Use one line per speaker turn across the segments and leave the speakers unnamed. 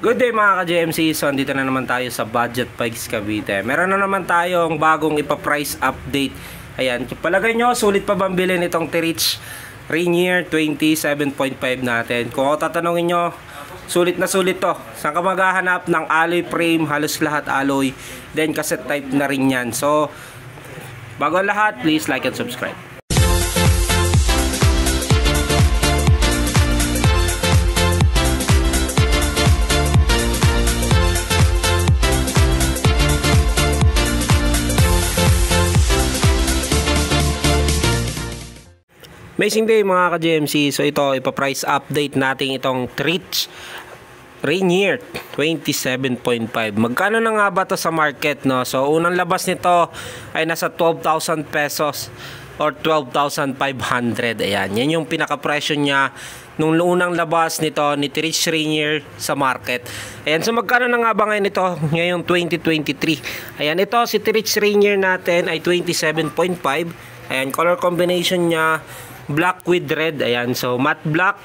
Good day mga ka-JMC. So andito na naman tayo sa Budget Bikes Cavite. Meron na naman tayong bagong ipa-price update. Ayan, palagay nyo, sulit pa bang bilhin itong Tirich Rainier 27.5 natin? Kung ako tatanungin nyo, sulit na sulit to. Saan ka maghahanap ng alloy frame? Halos lahat alloy. Then cassette type na rin yan. So, bago lahat, please like and subscribe. Amazing day mga ka-JMC. So ito, ipa-price update natin itong Tirich Rainier 27.5. Magkano na nga ba to sa market, no? So unang labas nito ay nasa 12,000 pesos or 12,500. Ayan, yan yung pinaka-presyo niya nung unang labas nito ni Tirich Rainier sa market. Ayan, so magkano na nga ba ngayon ito ngayong 2023? Ayan, ito si Tirich Rainier natin ay 27.5. Ayan, color combination niya black with red. Ayan, so matte black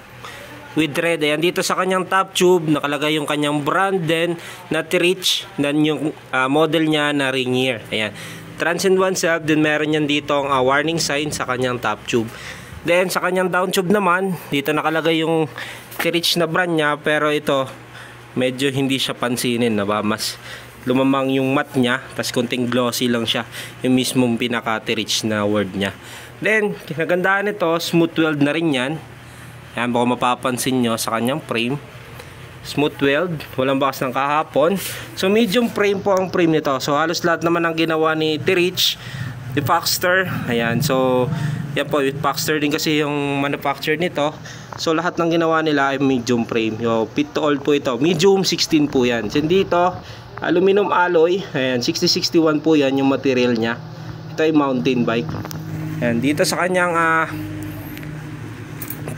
with red. Ayan, dito sa kanyang top tube nakalagay yung kanyang brand din na Tirich, then yung model niya na Rainier. Ayan, transcend oneself, din meron yan dito ang warning sign sa kanyang top tube. Then sa kanyang down tube naman, dito nakalagay yung Tirich na brand niya, pero ito medyo hindi siya pansinin, ba? Mas lumamang yung matte niya, tas konting glossy lang siya, yung mismong pinaka Tirich na word niya. Then, kinagandaan nito, smooth weld na rin yan. Ayan, baka mapapansin nyo sa kanyang frame. Smooth weld, walang bakas ng kahapon. So, medium frame po ang frame nito. So, halos lahat naman ang ginawa ni Tirich, ni Foxter. Ayan, so, yan po, Foxter din kasi yung manufacturer nito. So, lahat ng ginawa nila ay medium frame. Yo, fit to all po ito. Medium 16 po yan. So, dito, aluminum alloy. Ayan, 6061 po yan yung material niya. Ito ay mountain bike. Ayan, dito sa kanyang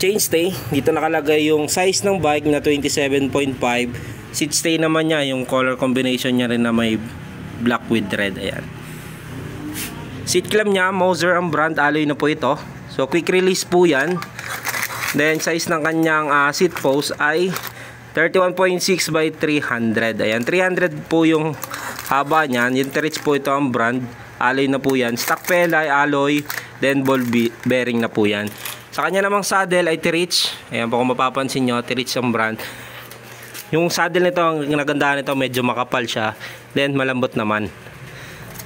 chainstay, dito nakalagay yung size ng bike na 27.5. Seat stay naman niya, yung color combination niya rin na may black with red. Ayan. Seat clamp niya, Moser ang brand, alloy na po ito. So quick release po yan. Then size ng kanyang seat post ay 31.6 by 300. Ayan, 300 po yung haba niyan. Yung Tirich po ito ang brand, alloy na po yan. Stock pela ay alloy, then ball bearing na po yan. Sa kanya namang saddle ay Tirich. Ayan po, kung mapapansin nyo, Tirich ang brand. Yung saddle nito, ang nagandaan nito, medyo makapal siya, then malambot naman.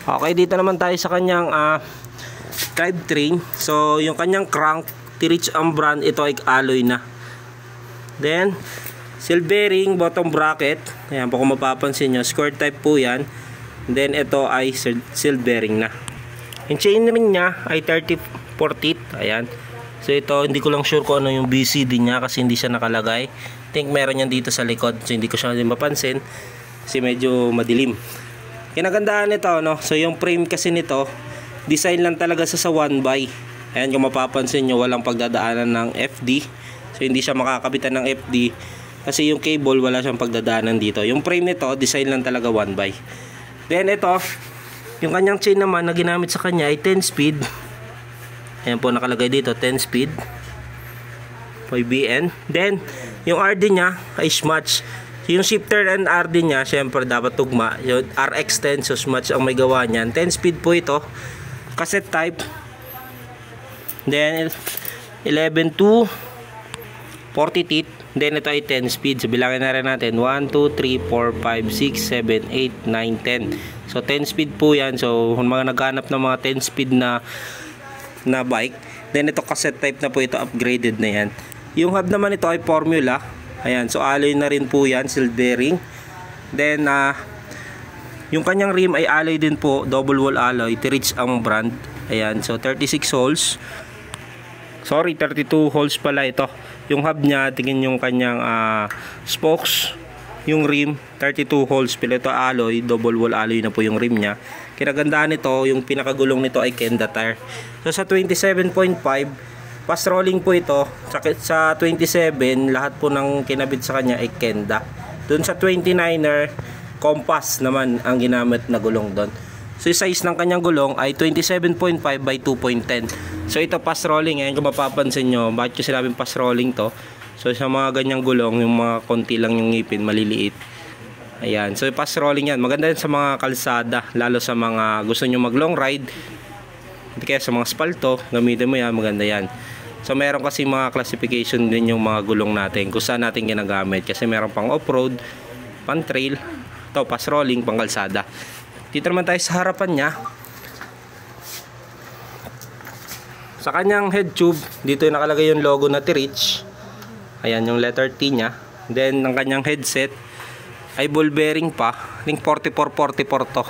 Okay, dito naman tayo sa kanyang drivetrain. So yung kanyang crank, Tirich ang brand, ito ay alloy na. Then seal bearing, bottom bracket. Ayan po, kung mapapansin nyo, square type po yan. Then ito ay seal bearing na. Yung chain ring niya ay 34 teeth. Ayan. So ito, hindi ko lang sure kung ano yung BCD niya kasi hindi siya nakalagay. Think meron yan dito sa likod. So hindi ko siya mapansin kasi medyo madilim. Kinagandaan nito, no? So yung frame kasi nito, design lang talaga sa 1x. Ayan, kung mapapansin nyo, walang pagdadaanan ng FD. So hindi siya makakabitan ng FD kasi yung cable wala siyang pagdadaanan dito. Yung frame nito, design lang talaga 1x. Then ito, yung kanyang chain naman na ginamit sa kanya ay 10 speed. Ayan po, nakalagay dito 10 speed 5BN. Then yung RD niya ay Schmatch. Yung shifter and RD niya syempre dapat tugma. Yung RX10, so Schmatch ang may gawa niyan. 10 speed po ito, cassette type. Then 11 to 40 teeth. Then ito ay 10 speed. So bilangin na rin natin 1, 2, 3, 4, 5, 6, 7, 8, 9, 10. So 10 speed po yan. So kung mga naghanap ng mga 10 speed na bike, then ito cassette type na po ito, upgraded na yan. Yung hub naman ito ay formula. Ayan, so alloy na rin po yan, seal bearing. Then yung kanyang rim ay alloy din po, double wall alloy, Tirich ang brand. Ayan, so 36 holes. Sorry, 32 holes pala ito. Yung hub niya, tingin yung kanyang spokes. Yung rim, 32 holes, pero ito alloy, double wall alloy na po yung rim niya. Kinagandaan nito, yung pinakagulong nito ay Kenda tire. So sa 27.5, fast rolling po ito. Sa 27, lahat po ng kinabit sa kanya ay Kenda. Doon sa 29er, Compass naman ang ginamit na gulong doon. So yung size ng kanyang gulong ay 27.5 by 2.10. So ito fast rolling. Ayan, kung mapapansin nyo, bakit ko sinabing fast rolling to? So sa mga ganyang gulong, yung mga konti lang yung ngipin, maliliit. Ayan, so fast rolling yan. Maganda yan sa mga kalsada, lalo sa mga gusto nyo mag long ride. Kaya sa mga spalto, gamitin mo yan, maganda yan. So meron kasi mga classification din yung mga gulong natin, kung saan natin ginagamit. Kasi meron pang off-road, pang trail, ito fast rolling, pang kalsada. Dito naman tayo sa harapan niya. Sa kanyang head tube, dito yung nakalagay yung logo na T-Reach. Ayan yung letter T niya. Then ang kanyang headset ay ball bearing pa. Link 4444 to,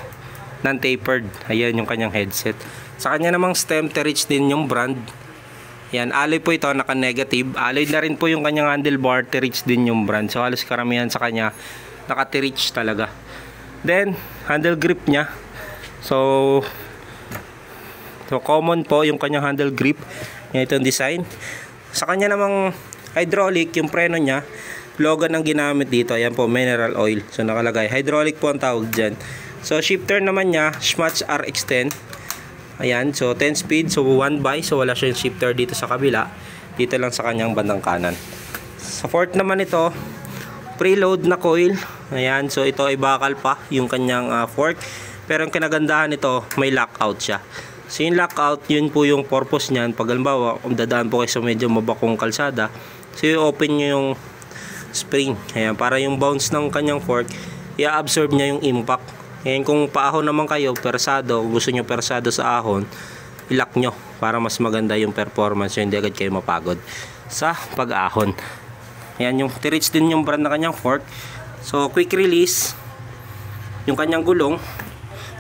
non-tapered. Ayan yung kanyang headset. Sa kanya namang stem, T-Reach din yung brand. Ayan, alloy po ito, naka-negative. Alloy na rin po yung kanyang handlebar, T-Reach din yung brand. So halos karamihan sa kanya naka-T-Reach talaga. Then handle grip niya. So common po yung kanyang handle grip. Yan itong design. Sa kanya namang hydraulic, yung preno niya, Logan ang ginamit dito. Ayan po, mineral oil. So nakalagay, hydraulic po ang tawag dyan. So shifter naman niya, Schmatz RX10. Ayan, so 10 speed, so 1 by. So wala siyang shifter dito sa kabila. Dito lang sa kanyang bandang kanan. Sa fork naman ito, preload na coil. Ayan, so ito ay bakal pa yung kanyang fork. Pero ang kinagandahan nito, may lockout siya. So yung lockout, yun po yung purpose niyan. Pag halimbawa, kung dadaan po kayo sa medyo mabakong kalsada, so i-open nyo yung spring. Ayan, para yung bounce ng kanyang fork, i-absorb niya yung impact. Ayan, kung paahon naman kayo, persado, gusto nyo persado sa ahon, ilock nyo para mas maganda yung performance, hindi agad kayo mapagod sa pag-ahon. Ayan, yung T-Reach din yung brand na kanyang fork. So quick release yung kanyang gulong,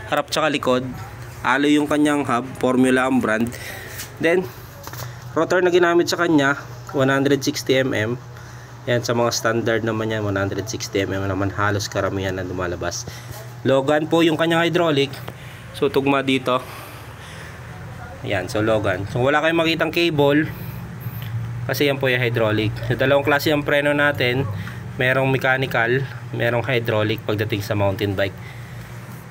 harap tsaka likod. Alloy yung kanyang hub, Formula ang brand. Then rotor na ginamit sa kanya, 160mm. Yan, sa mga standard naman yan, 160mm naman halos karamihan na lumalabas. Logan po yung kanyang hydraulic. So tugma dito. Ayan, so Logan. So wala kayong makitang cable, kasi yan po yung hydraulic. So dalawang klase ang preno natin. Merong mechanical, merong hydraulic pagdating sa mountain bike.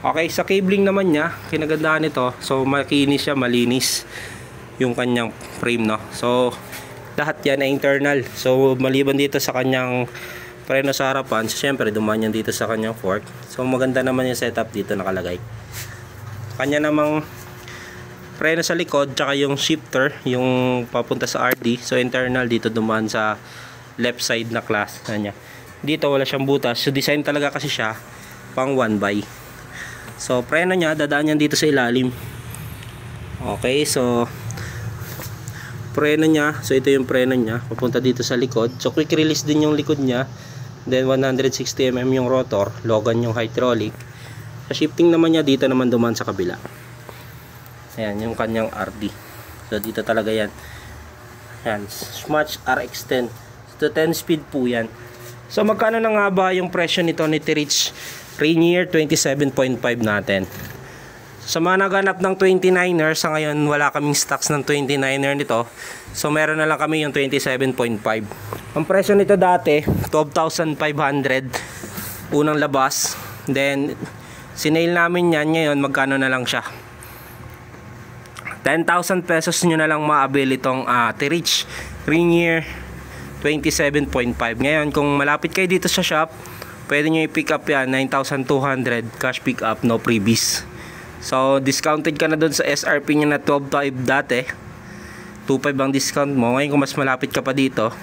Okay, sa cabling naman niya, kinagandahan nito, so makinis siya, malinis yung kanyang frame, no? So lahat yan ay internal. So maliban dito sa kanyang preno sa harapan, so syempre dumaan yan dito sa kanyang fork. So maganda naman yung setup dito nakalagay. Kanya namang preno sa likod, tsaka yung shifter, yung papunta sa RD. So internal dito dumaan sa left side na class na niya. Dito wala siyang butas. So design talaga kasi siya pang 1x. So preno niya, dadaan yan dito sa ilalim. Okay, so preno niya, so ito yung preno niya, papunta dito sa likod. So quick release din yung likod niya. Then 160mm yung rotor, Logan yung hydraulic. Sa shifting naman niya, dito naman dumaan sa kabila. Ayan, yung kanyang RD. So dito talaga yan. Ayan, Schmatz RX10. So 10 speed po yan. So magkano na nga ba yung presyo nito ni T-Reach Rainier 27.5 natin? Sa mga naghanap ng 29er, sa ngayon wala kaming stocks ng 29er nito. So meron na lang kami yung 27.5. Ang presyo nito dati 12,500 unang labas. Then sinail namin yan ngayon, magkano na lang siya? 10,000 pesos nyo na lang ma-avail itong T-Reach Rainier 27.5. Ngayon kung malapit kayo dito sa shop, pwede nyo i-pick up yan, 9,200 cash pick up, no freebies. So discounted ka na doon sa SRP niya na 12,500 dati. 2,500 ang discount mo. Ngayon kung mas malapit ka pa dito,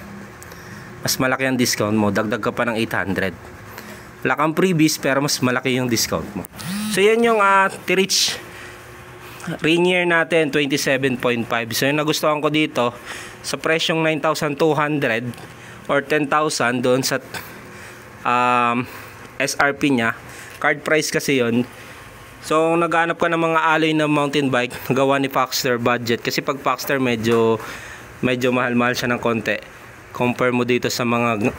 mas malaki ang discount mo, dagdag ka pa ng 800. Wala kang freebies pero mas malaki yung discount mo. So yan yung T-Reach Rainier natin 27.5. So yung nagustuhan ko dito, sa presyong 9,200 or 10,000 doon sa SRP niya, card price kasi yon. So naghanap ka ng mga alloy na mountain bike, gawa ni Foxter budget, kasi pag Foxter medyo mahal-mahal siya ng konti compare mo dito sa mga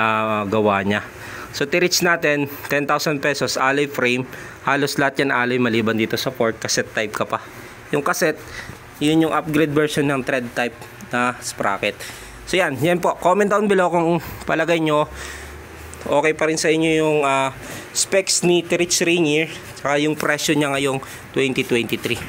gawa niya. So T-Reach natin 10,000 pesos, alloy frame, halos lahat yan alloy maliban dito sa fork, cassette type ka pa. Yung cassette, yun yung upgrade version ng thread type na sprocket. So yan po, comment down below kung palagay nyo okay pa rin sa inyo yung specs ni T-Reach Rainier, saka yung presyo niya ngayong 2023.